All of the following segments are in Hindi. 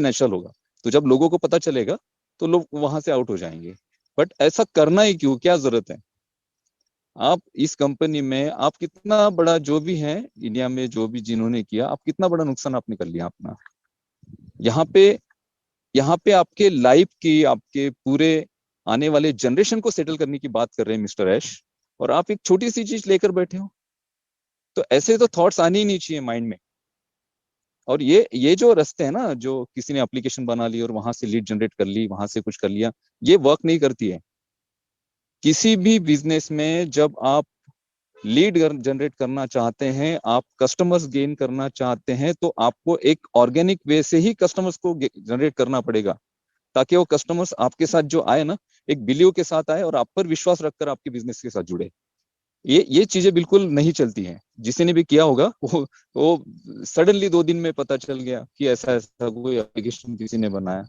एक्सपोनेंशियल होगा। तो जब लोगों को पता चलेगा तो लोग वहां से आउट हो जाएंगे। बट ऐसा करना ही क्यों, क्या जरूरत है? आप इस कंपनी में आप कितना बड़ा जो भी है इंडिया में, जो भी जिन्होंने किया, आप कितना बड़ा नुकसान आपने कर लिया अपना। यहाँ पे यहाँ पे आपके लाइफ की, आपके पूरे आने वाले जनरेशन को सेटल करने की बात कर रहे हैं मिस्टर ऐश, और आप एक छोटी सी चीज लेकर बैठे हो। तो ऐसे तो थॉट्स आने ही नहीं चाहिए माइंड में। और ये जो रास्ते हैं ना, जो किसी ने एप्लीकेशन बना ली और वहां से लीड जनरेट कर ली, वहां से कुछ कर लिया, ये वर्क नहीं करती है। किसी भी बिजनेस में जब आप लीड जनरेट करना चाहते हैं, आप कस्टमर्स गेन करना चाहते हैं, तो आपको एक ऑर्गेनिक वे से ही कस्टमर्स को जनरेट करना पड़ेगा, ताकि वो कस्टमर्स आपके साथ जो आए ना, एक बिलीव के साथ आए और आप पर विश्वास रखकर आपके बिजनेस के साथ जुड़े। ये चीजें बिल्कुल नहीं चलती हैं। जिसी ने भी किया होगा वो सडनली 2 दिन में पता चल गया कि ऐसा ऐसा कोई एप्लीकेशन किसी ने बनाया।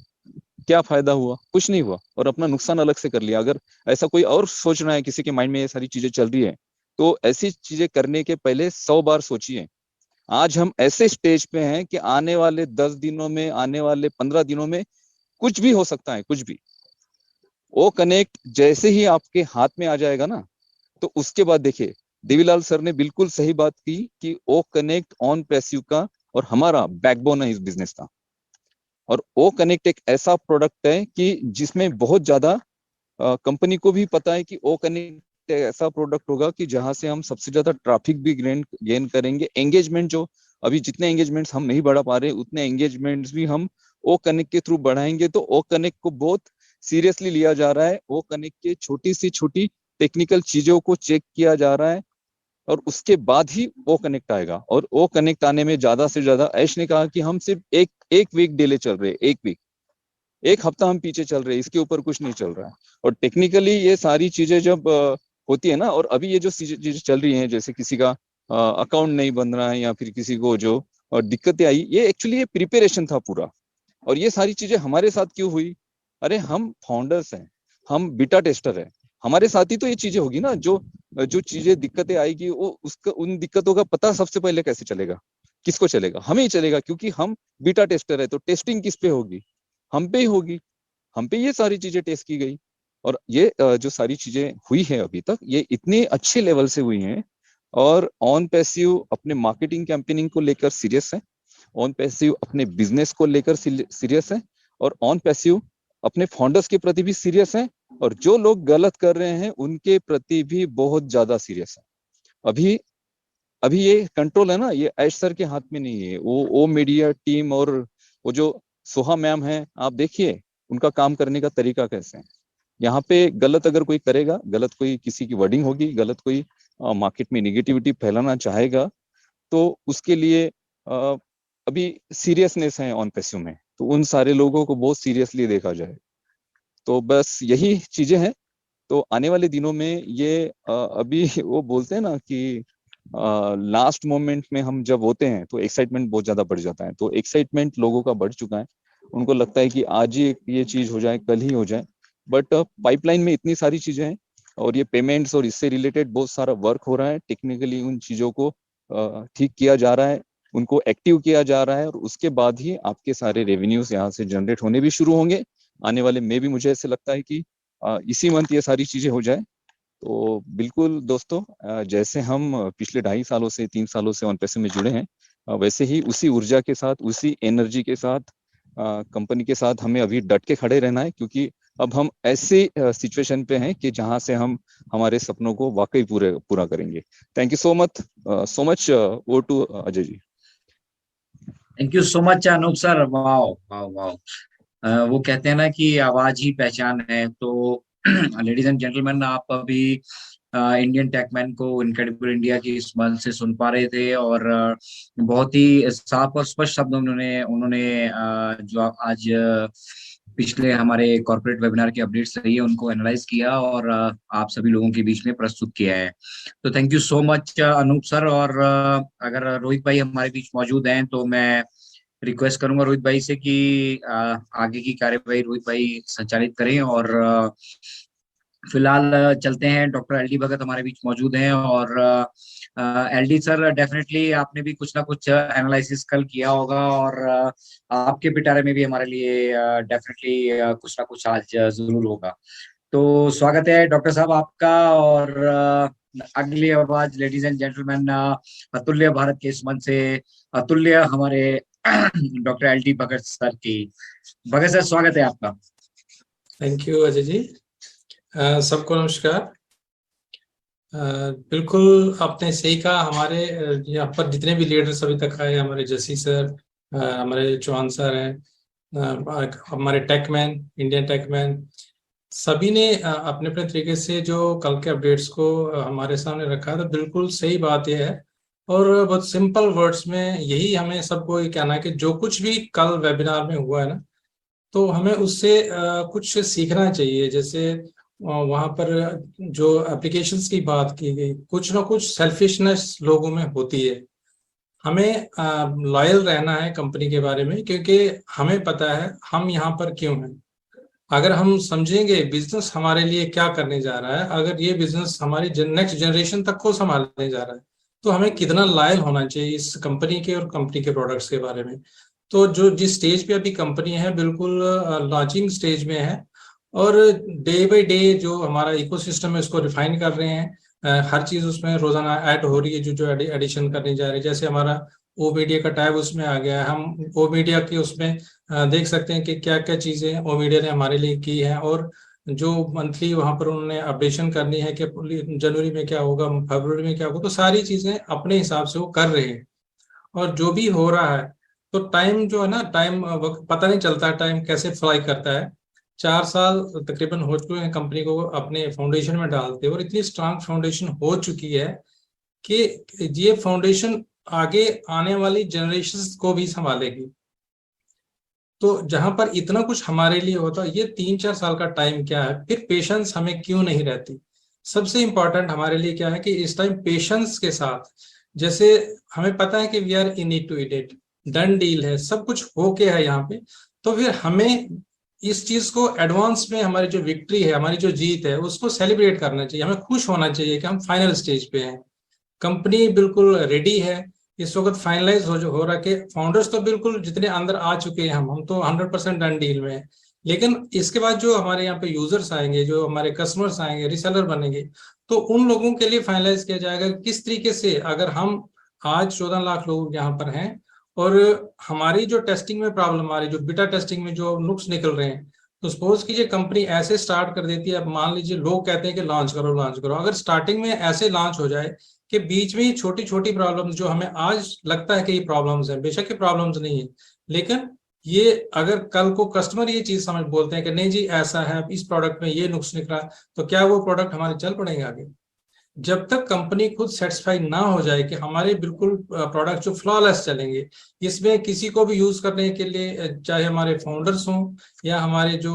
क्या फायदा हुआ? कुछ नहीं हुआ, और अपना नुकसान अलग से कर लिया। अगर ऐसा कोई और सोच रहा है, किसी के माइंड में ये सारी चीजें चल रही है, तो ऐसी चीजें करने के पहले 100 बार सोचिए। आज हम ऐसे स्टेज पे हैं कि आने वाले 10 दिनों में, आने वाले 15 दिनों में कुछ भी हो सकता है, कुछ भी। वो कनेक्ट जैसे ही आपके हाथ में आ जाएगा ना, तो उसके बाद देखिए, देवीलाल सर ने बिल्कुल सही बात की कि ओ कनेक्ट ऑन पैसिव का और हमारा बैकबोन है इस बिजनेस का। और ओ कनेक्ट एक ऐसा प्रोडक्ट है कि जिसमें बहुत ज्यादा कंपनी को भी पता है कि ओ कनेक्ट ऐसा प्रोडक्ट होगा कि जहां से हम सबसे ज्यादा ट्रैफिक भी गेन करेंगे। एंगेजमेंट जो अभी जितने एंगेजमेंट्स हम नहीं बढ़ा पा रहे, उतने एंगेजमेंट्स भी हम ओ कनेक्ट के थ्रू बढ़ाएंगे। तो ओ कनेक्ट को बहुत सीरियसली लिया जा रहा है। ओ कनेक्ट के छोटी सी छोटी टेक्निकल चीजों को चेक किया जा रहा है, और उसके बाद ही ओ कनेक्ट आएगा। और ओ कनेक्ट आने में ज्यादा से ज्यादा, ऐश ने कहा कि हम सिर्फ एक एक वीक डिले चल रहे, एक वीक, एक हफ्ता हम पीछे चल रहे हैं, इसके ऊपर कुछ नहीं चल रहा है। और टेक्निकली ये सारी चीजें जब होती है ना, और अभी ये जो चीजें चल रही हैं, जैसे किसी का अकाउंट नहीं बन रहा है, या फिर किसी को जो दिक्कतें आई, ये एक्चुअली ये प्रिपरेशन था पूरा। और ये सारी चीजें हमारे साथ क्यों हुई? अरे हम फाउंडर्स हैं, हम बीटा टेस्टर हैं, हमारे साथ ही तो ये चीजें होगी ना। जो जो चीजें दिक्कतें आएगी, वो उसका, उन दिक्कतों का पता सबसे पहले कैसे चलेगा? किसको चलेगा? हमें ही चलेगा, क्योंकि हम बीटा टेस्टर है। तो टेस्टिंग किस पे होगी? हम पे ही होगी। हम पे ये सारी चीजें टेस्ट की गई। और ये जो सारी चीजें हुई है अभी तक, ये इतने अच्छे लेवल से हुई हैं। और ऑन पैसिव अपने मार्केटिंग कैंपेनिंग को लेकर सीरियस है, ऑन पैसिव अपने बिजनेस को लेकर सीरियस है, और ऑन पैसिव अपने फाउंडर्स के प्रति भी सीरियस है, और जो लोग गलत कर रहे हैं उनके प्रति भी बहुत ज्यादा सीरियस है। अभी अभी ये कंट्रोल है ना, ये ऐश सर के हाथ में नहीं है। वो मीडिया टीम और वो जो सोहा मैम है, आप देखिए उनका काम करने का तरीका कैसे है। यहाँ पे गलत अगर कोई करेगा, गलत कोई किसी की वर्डिंग होगी, गलत कोई मार्केट में निगेटिविटी फैलाना चाहेगा, तो उसके लिए अ, अभी सीरियसनेस है ऑन पैसिव में, तो उन सारे लोगों को बहुत सीरियसली देखा जाए। तो बस यही चीजें हैं। तो आने वाले दिनों में ये अभी वो बोलते हैं ना कि लास्ट मोमेंट में हम जब होते हैं तो एक्साइटमेंट बहुत ज्यादा बढ़ जाता है। तो एक्साइटमेंट लोगों का बढ़ चुका है। उनको लगता है कि आज ही ये चीज हो जाए, कल ही हो जाए। बट पाइपलाइन में इतनी सारी चीजें हैं, और ये पेमेंट्स और इससे रिलेटेड बहुत सारा वर्क हो रहा है। टेक्निकली उन चीजों को ठीक किया जा रहा है, उनको एक्टिव किया जा रहा है, और उसके बाद ही आपके सारे रेवेन्यूज यहाँ से जनरेट होने भी शुरू होंगे आने वाले में भी। मुझे ऐसे लगता है कि इसी मंथ ये सारी चीजें हो जाए। तो बिल्कुल दोस्तों, जैसे हम पिछले 2.5 सालों से 3 सालों से ऑन पैसे में जुड़े हैं, वैसे ही उसी ऊर्जा के साथ, उसी एनर्जी के साथ कंपनी के साथ हमें अभी डट के खड़े रहना है। क्योंकि अब हम ऐसी सिचुएशन पे हैं कि जहां से हम हमारे सपनों को वाकई पूरा करेंगे। Thank you so much. Oh to Ajay ji. Thank you so much Anoop sir. Wow wow wow. वो कहते हैं ना कि आवाज ही पहचान है। तो लेडीज एंड जेंटलमैन, आप अभी इंडियन टेकमैन को इनक्रेडिबल इंडिया की इस मंच से सुन पा रहे थे। और बहुत ही साफ और स्पष्ट शब्दों में उन्होंने उन्होंने जो आज पिछले हमारे कॉर्पोरेट वेबिनार की अपडेट्स रही है उनको एनालाइज किया, और आप सभी लोगों के बीच में प्रस्तुत किया है। तो thank you so much Anoop sir. और अगर रोहित भाई हमारे बीच मौजूद हैं तो मैं रिक्वेस्ट करूंगा रोहित भाई से कि आगे की कार्यवाही रोहित भाई संचालित करें। और फिलहाल चलते हैं, डॉक्टर एल डी भगत हमारे बीच मौजूद हैं, और एलडी सर, डेफिनेटली आपने भी कुछ ना कुछ एनालिसिस कल किया होगा, और आपके पिटारे में भी हमारे लिए डेफिनेटली कुछ ना कुछ आज जरूर होगा। तो स्वागत है डॉक्टर साहब आपका। और अगली आवाज, लेडीज एंड जेंटलमैन, अतुल्य भारत के इस मंच से अतुल्य हमारे डॉक्टर एलडी भगत सर की। भगत सर, स्वागत है आपका। Thank you Ajay ji. सबको नमस्कार। बिल्कुल आपने सही कहा। हमारे यहाँ पर जितने भी लीडर्स अभी तक आए, हमारे जसी सर, हमारे चौहान सर हैं, हमारे टेकमैन, इंडियन टेकमैन, सभी ने अपने अपने तरीके से जो कल के अपडेट्स को हमारे सामने रखा। तो बिल्कुल सही बात यह है, और बहुत सिंपल वर्ड्स में यही हमें सबको ये कहना है कि जो कुछ भी कल वेबिनार में हुआ है ना, तो हमें उससे कुछ सीखना चाहिए। जैसे वहां पर जो एप्लीकेशंस की बात की गई, कुछ ना कुछ सेल्फिशनेस लोगों में होती है। हमें लॉयल रहना है कंपनी के बारे में, क्योंकि हमें पता है हम यहाँ पर क्यों हैं। अगर हम समझेंगे बिजनेस हमारे लिए क्या करने जा रहा है, अगर ये बिजनेस हमारी नेक्स्ट जनरेशन तक को संभालने जा रहा है, तो हमें कितना लॉयल होना चाहिए इस कंपनी के और कंपनी के प्रोडक्ट्स के बारे में। तो जो जिस स्टेज पे अभी कंपनी है, बिल्कुल लॉन्चिंग स्टेज में है, और डे बाय डे जो हमारा इकोसिस्टम है उसको रिफाइन कर रहे हैं। हर चीज उसमें रोजाना ऐड हो रही है, जो जो एडिशन करने जा रहे हैं। जैसे हमारा ओ मीडिया का टैब उसमें आ गया है, हम ओ मीडिया के उसमें देख सकते हैं कि क्या क्या चीजें ओ मीडिया ने हमारे लिए की है, और जो मंथली वहां पर उन्होंने अपडेशन करनी है कि जनवरी में क्या होगा, फरवरी में क्या होगा, तो सारी चीजें अपने हिसाब से वो कर रहे हैं। और जो भी हो रहा है, तो टाइम जो है ना, टाइम पता नहीं चलता टाइम कैसे फ्लाई करता है। 4 साल तकरीबन हो चुके हैं कंपनी को अपने फाउंडेशन में डालते, और इतनी स्ट्रांग फाउंडेशन हो चुकी है कि ये फाउंडेशन आगे आने वाली जनरेशंस को भी संभालेगी। तो जहां पर इतना कुछ हमारे लिए होता है, ये 3-4 साल का टाइम क्या है, फिर पेशेंस हमें क्यों नहीं रहती। सबसे इंपॉर्टेंट हमारे लिए क्या है कि इस टाइम पेशेंस के साथ, जैसे हमें पता है कि we are in it to it it, done deal है, सब कुछ होके है यहाँ पे, तो फिर हमें इस चीज को एडवांस में, हमारी जो विक्ट्री है, हमारी जो जीत है, उसको सेलिब्रेट करना चाहिए। हमें खुश होना चाहिए कि हम फाइनल स्टेज पे हैं, कंपनी बिल्कुल रेडी है, इस वक्त फाइनलाइज हो रहा है। फाउंडर्स तो बिल्कुल जितने अंदर आ चुके हैं, हम तो 100% डन डील में है। लेकिन इसके बाद जो हमारे यहाँ पे यूजर्स आएंगे, जो हमारे कस्टमर्स आएंगे, रिसेलर बनेंगे, तो उन लोगों के लिए फाइनलाइज किया जाएगा किस तरीके से। अगर हम आज 14 लाख लोग यहाँ पर हैं, और हमारी जो टेस्टिंग में प्रॉब्लम आ रही, जो बीटा टेस्टिंग में जो नुक्स निकल रहे हैं, तो सपोज कीजिए कंपनी ऐसे स्टार्ट कर देती है। अब मान लीजिए लोग कहते हैं कि लॉन्च करो लॉन्च करो, अगर स्टार्टिंग में ऐसे लॉन्च हो जाए कि बीच में छोटी छोटी प्रॉब्लम्स, जो हमें आज लगता है कि ये प्रॉब्लम्स हैं, बेशक ये प्रॉब्लम्स नहीं है, लेकिन ये अगर कल को कस्टमर ये चीज समझ बोलते हैं कि नहीं जी ऐसा है, इस प्रोडक्ट में ये नुक्स निकला, तो क्या वो प्रोडक्ट हमारे चल पड़ेंगे आगे। जब तक कंपनी खुद सेटिस्फाई ना हो जाए कि हमारे बिल्कुल प्रोडक्ट जो फ्लॉलेस चलेंगे, इसमें किसी को भी यूज करने के लिए, चाहे हमारे फाउंडर्स हों या हमारे जो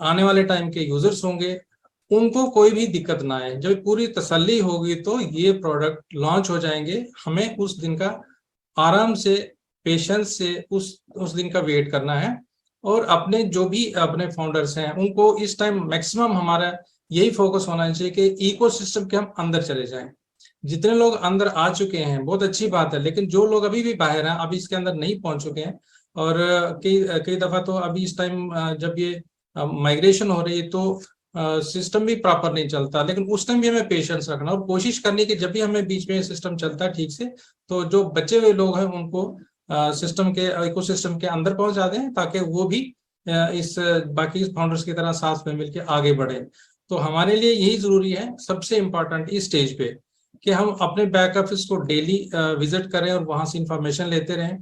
आने वाले टाइम के यूजर्स होंगे, उनको कोई भी दिक्कत ना आए, जब पूरी तसल्ली होगी तो ये प्रोडक्ट लॉन्च हो जाएंगे। हमें उस दिन का आराम से, पेशेंस से उस दिन का वेट करना है, और अपने जो भी अपने फाउंडर्स हैं उनको इस टाइम मैक्सिमम हमारा यही फोकस होना चाहिए कि इकोसिस्टम के हम अंदर चले जाएं। जितने लोग अंदर आ चुके हैं बहुत अच्छी बात है, लेकिन जो लोग अभी भी बाहर हैं, अभी इसके अंदर नहीं पहुंच चुके हैं, और कई कई दफा तो अभी इस टाइम जब ये माइग्रेशन हो रही है तो सिस्टम भी प्रॉपर नहीं चलता, लेकिन उस टाइम भी हमें पेशेंस रखना और कोशिश करनी कि जब भी हमें बीच में सिस्टम चलता है ठीक से, तो जो बचे हुए लोग हैं उनको सिस्टम के इकोसिस्टम के अंदर पहुंचा दें, ताकि वो भी इस बाकी फाउंडर्स की तरह साथ में मिलकर आगे बढ़े। तो हमारे लिए यही जरूरी है, सबसे इम्पोर्टेंट इस स्टेज पे, कि हम अपने बैक ऑफिस को डेली विजिट करें और वहां से इंफॉर्मेशन लेते रहें,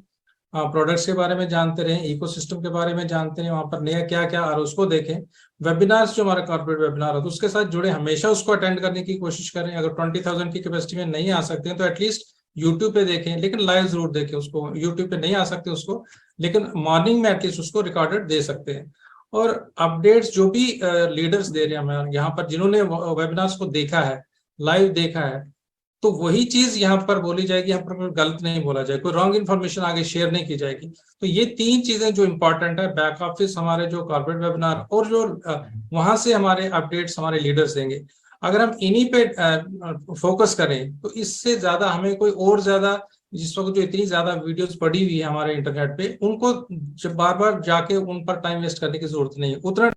प्रोडक्ट्स के बारे में जानते रहें, इकोसिस्टम के बारे में जानते रहें, वहां पर नया क्या क्या आ रहा है उसको देखें। वेबिनार्स जो हमारा कॉर्पोरेट वेबिनार है तो उसके साथ जुड़े, हमेशा उसको अटेंड करने की कोशिश करें। अगर 20,000 की कैपेसिटी में नहीं आ सकते हैं तो एटलीस्ट यूट्यूब पे देखें, लेकिन लाइव जरूर देखें उसको। यूट्यूब पे नहीं आ सकते उसको, लेकिन मॉर्निंग में एटलीस्ट उसको रिकॉर्डेड दे सकते हैं। और अपडेट्स जो भी लीडर्स दे रहे हैं हमें यहाँ पर, जिन्होंने वेबिनार्स को देखा है, लाइव देखा है, तो वही चीज यहाँ पर बोली जाएगी, यहाँ पर कोई गलत नहीं बोला जाएगा, कोई रॉन्ग इन्फॉर्मेशन आगे शेयर नहीं की जाएगी। तो ये 3 चीजें जो इंपॉर्टेंट है, बैक ऑफिस, हमारे जो कॉर्पोरेट वेबिनार, और जो वहां से हमारे अपडेट्स हमारे लीडर्स देंगे। अगर हम इन्हीं पे फोकस करें तो इससे ज्यादा हमें कोई और ज्यादा, जिस वक्त जो इतनी ज्यादा वीडियोस पड़ी हुई है हमारे इंटरनेट पे, उनको बार बार जाके उन पर टाइम वेस्ट करने की जरूरत नहीं है। उतना